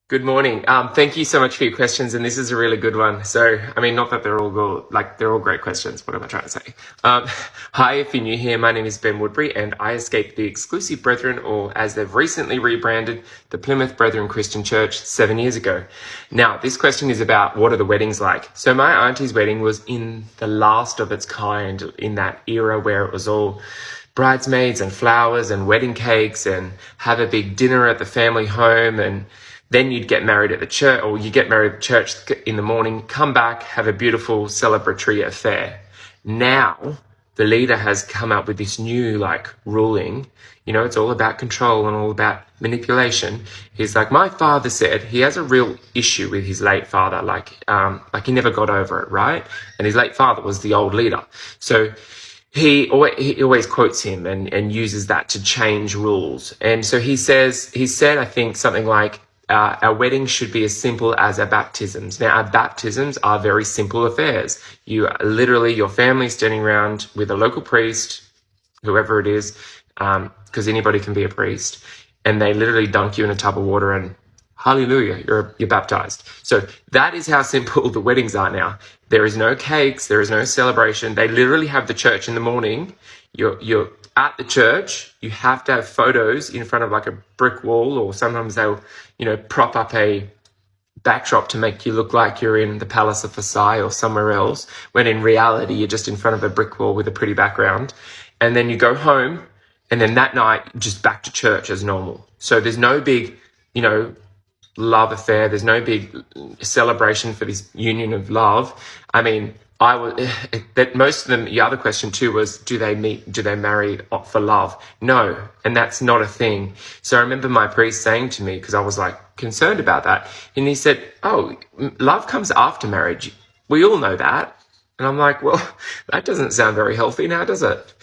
Good morning. Thank you so much for your questions, and this is a really good one. So, I mean, not that they're all good, like they're all great questions. What am I trying to say? Hi, if you're new here, my name is Ben Woodbury, and I escaped the exclusive Brethren, or as they've recently rebranded, the Plymouth Brethren Christian Church 7 years ago. Now, this question is about what are the weddings like? So my auntie's wedding was in the last of its kind in that era where it was all bridesmaids and flowers and wedding cakes and have a big dinner at the family home, and then you'd get married at the church, or you get married at the church in the morning, come back, have a beautiful celebratory affair. Now, the leader has come up with this new ruling. You know, it's all about control and all about manipulation. He's like, my father said he has a real issue with his late father, like he never got over it, right? And his late father was the old leader. So he always quotes him and uses that to change rules. And so he said, I think something like, our weddings should be as simple as our baptisms. Now, our baptisms are very simple affairs. You literally, your family standing around with a local priest, whoever it is, because anybody can be a priest, and they literally dunk you in a tub of water and hallelujah, you're baptized. So that is how simple the weddings are now. There is no cakes, there is no celebration. They literally have the church in the morning. You're at the church, you have to have photos in front of like a brick wall, or sometimes they'll, prop up a backdrop to make you look like you're in the Palace of Versailles or somewhere else, when in reality, you're just in front of a brick wall with a pretty background. And then you go home, and then that night, just back to church as normal. So there's no big, love affair. There's no big celebration for this union of love. I mean, that most of them, the other question too was, do they marry for love? No, and that's not a thing. So I remember my priest saying to me, because I was concerned about that, and he said, oh, love comes after marriage. We all know that. And I'm like, well, that doesn't sound very healthy now, does it?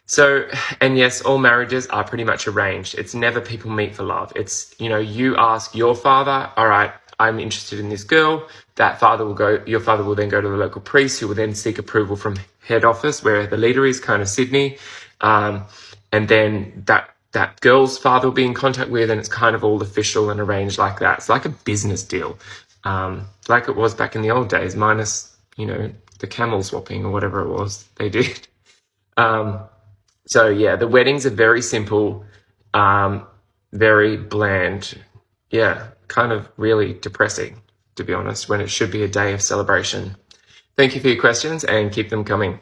So, and yes, all marriages are pretty much arranged. It's never people meet for love. It's, you ask your father, all right, I'm interested in this girl. Your father will then go to the local priest, who will then seek approval from head office, where the leader is, kind of Sydney. And then that girl's father will be in contact with, and it's kind of all official and arranged like that. It's like a business deal, like it was back in the old days, minus, the camel swapping or whatever it was they did. So yeah, the weddings are very simple, very bland. Yeah, kind of really depressing, to be honest, when it should be a day of celebration. Thank you for your questions, and keep them coming.